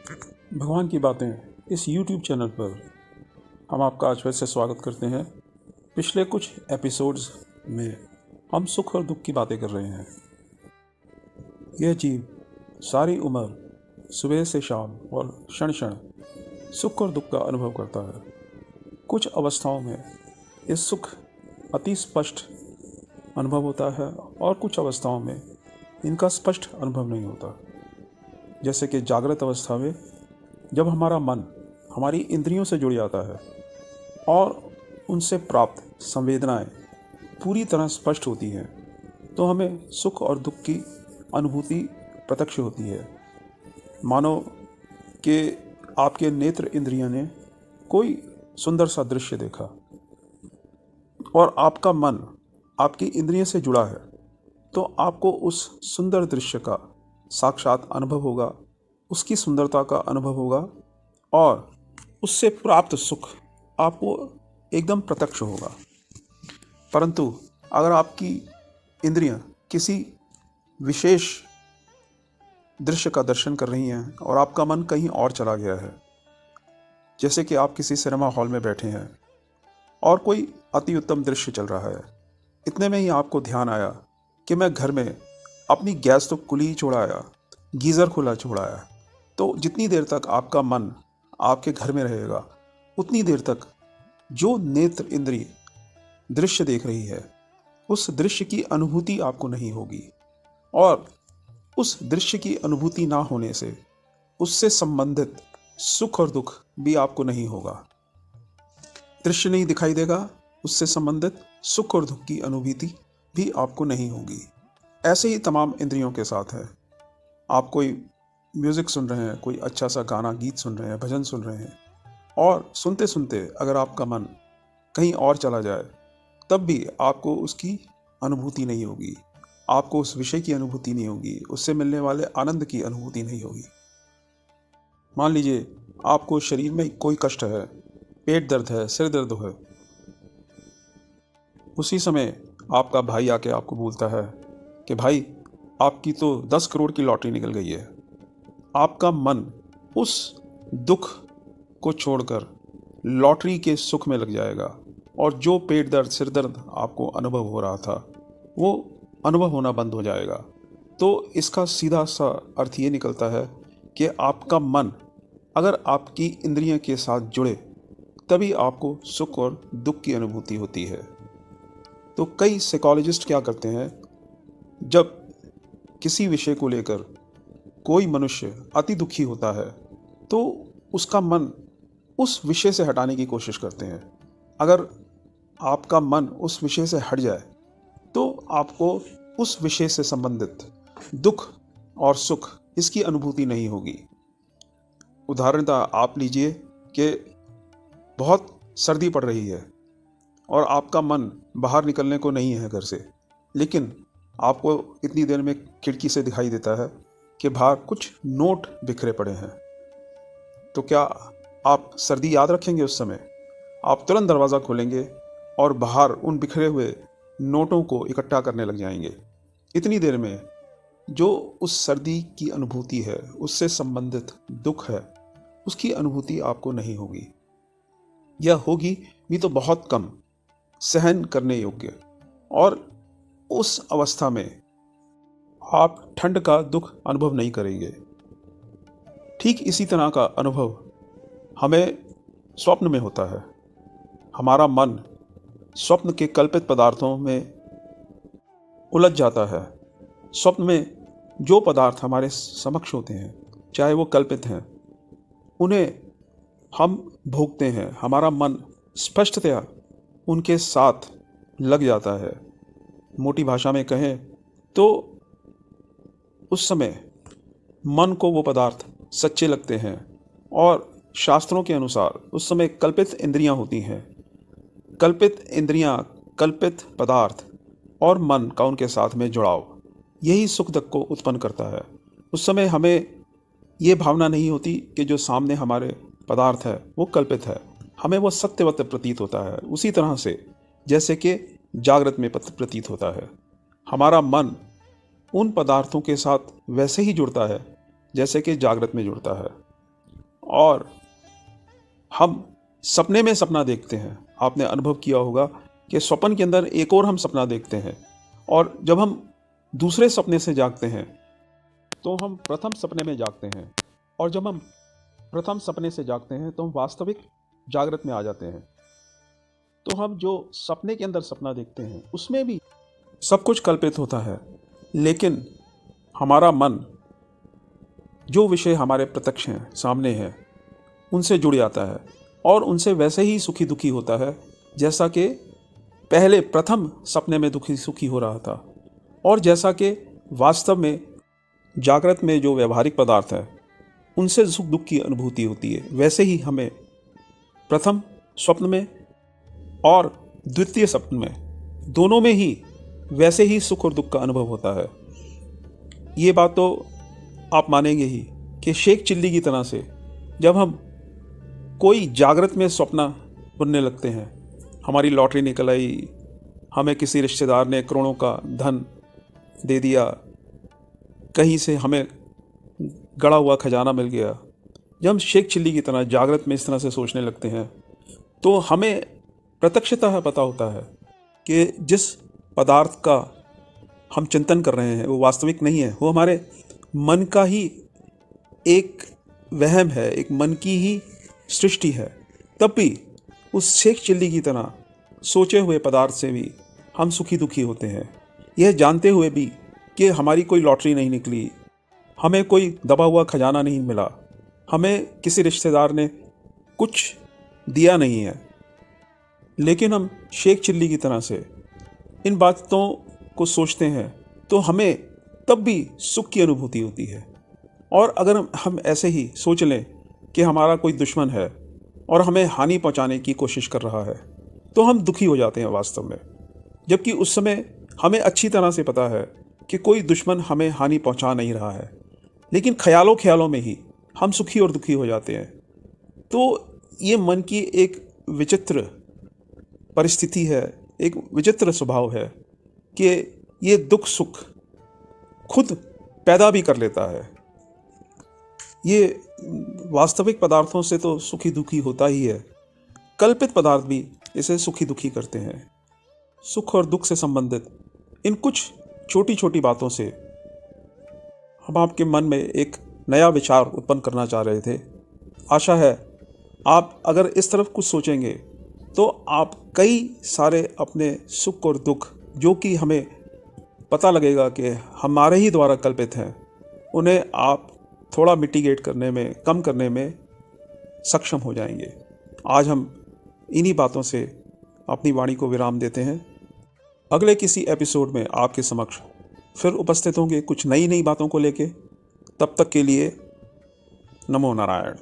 भगवान की बातें इस YouTube चैनल पर हम आपका आज फिर से स्वागत करते हैं। पिछले कुछ एपिसोड्स में हम सुख और दुख की बातें कर रहे हैं। यह जीव सारी उम्र सुबह से शाम और क्षण क्षण सुख और दुख का अनुभव करता है। कुछ अवस्थाओं में इस सुख अति स्पष्ट अनुभव होता है और कुछ अवस्थाओं में इनका स्पष्ट अनुभव नहीं होता। जैसे कि जागृत अवस्था में जब हमारा मन हमारी इंद्रियों से जुड़ जाता है और उनसे प्राप्त संवेदनाएं पूरी तरह स्पष्ट होती हैं, तो हमें सुख और दुख की अनुभूति प्रत्यक्ष होती है। मानो कि आपके नेत्र इंद्रियों ने कोई सुंदर सा दृश्य देखा और आपका मन आपकी इंद्रियों से जुड़ा है, तो आपको उस सुंदर दृश्य का साक्षात अनुभव होगा, उसकी सुंदरता का अनुभव होगा और उससे प्राप्त सुख आपको एकदम प्रत्यक्ष होगा। परंतु अगर आपकी इंद्रियां किसी विशेष दृश्य का दर्शन कर रही हैं और आपका मन कहीं और चला गया है, जैसे कि आप किसी सिनेमा हॉल में बैठे हैं और कोई अति उत्तम दृश्य चल रहा है, इतने में ही आपको ध्यान आया कि मैं घर में अपनी गैस तो खुली ही छोड़ाया, गीज़र खुला छोड़ाया, तो जितनी देर तक आपका मन आपके घर में रहेगा, उतनी देर तक जो नेत्र इंद्रिय दृश्य देख रही है, उस दृश्य की अनुभूति आपको नहीं होगी और उस दृश्य की अनुभूति ना होने से उससे संबंधित सुख और दुख भी आपको नहीं होगा। दृश्य नहीं दिखाई देगा, उससे संबंधित सुख और दुख की अनुभूति भी आपको नहीं होगी। ऐसे ही तमाम इंद्रियों के साथ है। आप कोई म्यूज़िक सुन रहे हैं, कोई अच्छा सा गाना गीत सुन रहे हैं, भजन सुन रहे हैं और सुनते सुनते अगर आपका मन कहीं और चला जाए, तब भी आपको उसकी अनुभूति नहीं होगी, आपको उस विषय की अनुभूति नहीं होगी, उससे मिलने वाले आनंद की अनुभूति नहीं होगी। मान लीजिए आपको शरीर में कोई कष्ट है, पेट दर्द है, सिर दर्द है, उसी समय आपका भाई आके आपको बोलता है कि भाई आपकी तो 10 करोड़ की लॉटरी निकल गई है। आपका मन उस दुख को छोड़कर लॉटरी के सुख में लग जाएगा और जो पेट दर्द सिर दर्द आपको अनुभव हो रहा था, वो अनुभव होना बंद हो जाएगा। तो इसका सीधा सा अर्थ ये निकलता है कि आपका मन अगर आपकी इंद्रियों के साथ जुड़े, तभी आपको सुख और दुख की अनुभूति होती है। तो कई साइकोलॉजिस्ट क्या करते हैं, जब किसी विषय को लेकर कोई मनुष्य अति दुखी होता है, तो उसका मन उस विषय से हटाने की कोशिश करते हैं। अगर आपका मन उस विषय से हट जाए, तो आपको उस विषय से संबंधित दुख और सुख इसकी अनुभूति नहीं होगी। उदाहरणतः आप लीजिए कि बहुत सर्दी पड़ रही है और आपका मन बाहर निकलने को नहीं है घर से, लेकिन आपको इतनी देर में खिड़की से दिखाई देता है कि बाहर कुछ नोट बिखरे पड़े हैं। तो क्या आप सर्दी याद रखेंगे? उस समय आप तुरंत दरवाज़ा खोलेंगे और बाहर उन बिखरे हुए नोटों को इकट्ठा करने लग जाएंगे। इतनी देर में जो उस सर्दी की अनुभूति है, उससे संबंधित दुख है, उसकी अनुभूति आपको नहीं होगी, या होगी भी तो बहुत कम, सहन करने योग्य। और उस अवस्था में आप ठंड का दुख अनुभव नहीं करेंगे। ठीक इसी तरह का अनुभव हमें स्वप्न में होता है। हमारा मन स्वप्न के कल्पित पदार्थों में उलझ जाता है। स्वप्न में जो पदार्थ हमारे समक्ष होते हैं, चाहे वो कल्पित हैं, उन्हें हम भोगते हैं। हमारा मन स्पष्टतया उनके साथ लग जाता है। मोटी भाषा में कहें तो उस समय मन को वो पदार्थ सच्चे लगते हैं और शास्त्रों के अनुसार उस समय कल्पित इंद्रियां होती हैं। कल्पित इंद्रियां, कल्पित पदार्थ और मन का उनके साथ में जुड़ाव, यही सुख दुख को उत्पन्न करता है। उस समय हमें ये भावना नहीं होती कि जो सामने हमारे पदार्थ है वो कल्पित है, हमें वो सत्यवत प्रतीत होता है, उसी तरह से जैसे कि जागृत में प्रतीत होता है। हमारा मन उन पदार्थों के साथ वैसे ही जुड़ता है जैसे कि जागृत में जुड़ता है। और हम सपने में सपना देखते हैं। आपने अनुभव किया होगा कि स्वप्न के अंदर एक और हम सपना देखते हैं, और जब हम दूसरे सपने से जागते हैं तो हम प्रथम सपने में जागते हैं, और जब हम प्रथम सपने से जागते हैं तो हम वास्तविक जागृत में आ जाते हैं। तो हम जो सपने के अंदर सपना देखते हैं उसमें भी सब कुछ कल्पित होता है, लेकिन हमारा मन जो विषय हमारे प्रत्यक्ष हैं, सामने हैं, उनसे जुड़ जाता है और उनसे वैसे ही सुखी दुखी होता है जैसा कि पहले प्रथम सपने में दुखी सुखी हो रहा था, और जैसा कि वास्तव में जागृत में जो व्यवहारिक पदार्थ है उनसे सुख दुख की अनुभूति होती है, वैसे ही हमें प्रथम स्वप्न में और द्वितीय स्वप्न में, दोनों में ही वैसे ही सुख और दुख का अनुभव होता है। ये बात तो आप मानेंगे ही कि शेख चिल्ली की तरह से जब हम कोई जागृत में स्वप्न बुनने लगते हैं, हमारी लॉटरी निकल आई, हमें किसी रिश्तेदार ने करोड़ों का धन दे दिया, कहीं से हमें गड़ा हुआ खजाना मिल गया, जब हम शेख चिल्ली की तरह जागृत में इस तरह से सोचने लगते हैं तो हमें प्रत्यक्षतः पता होता है कि जिस पदार्थ का हम चिंतन कर रहे हैं वो वास्तविक नहीं है, वो हमारे मन का ही एक वहम है, एक मन की ही सृष्टि है। तब भी उस शेख चिल्ली की तरह सोचे हुए पदार्थ से भी हम सुखी दुखी होते हैं, यह जानते हुए भी कि हमारी कोई लॉटरी नहीं निकली, हमें कोई दबा हुआ खजाना नहीं मिला, हमें किसी रिश्तेदार ने कुछ दिया नहीं है, लेकिन हम शेख चिल्ली की तरह से इन बातों को सोचते हैं तो हमें तब भी सुख की अनुभूति होती है। और अगर हम ऐसे ही सोच लें कि हमारा कोई दुश्मन है और हमें हानि पहुंचाने की कोशिश कर रहा है तो हम दुखी हो जाते हैं वास्तव में, जबकि उस समय हमें अच्छी तरह से पता है कि कोई दुश्मन हमें हानि पहुंचा नहीं रहा है, लेकिन ख्यालों में ही हम सुखी और दुखी हो जाते हैं। तो ये मन की एक विचित्र परिस्थिति है, एक विचित्र स्वभाव है कि ये दुख सुख खुद पैदा भी कर लेता है। ये वास्तविक पदार्थों से तो सुखी दुखी होता ही है, कल्पित पदार्थ भी इसे सुखी दुखी करते हैं। सुख और दुख से संबंधित इन कुछ छोटी छोटी बातों से हम आपके मन में एक नया विचार उत्पन्न करना चाह रहे थे। आशा है आप अगर इस तरफ कुछ सोचेंगे तो आप कई सारे अपने सुख और दुख जो कि हमें पता लगेगा कि हमारे ही द्वारा कल्पित हैं, उन्हें आप थोड़ा मिटिगेट करने में, कम करने में सक्षम हो जाएंगे। आज हम इन्हीं बातों से अपनी वाणी को विराम देते हैं। अगले किसी एपिसोड में आपके समक्ष फिर उपस्थित होंगे कुछ नई बातों को लेके। तब तक के लिए नमो नारायण।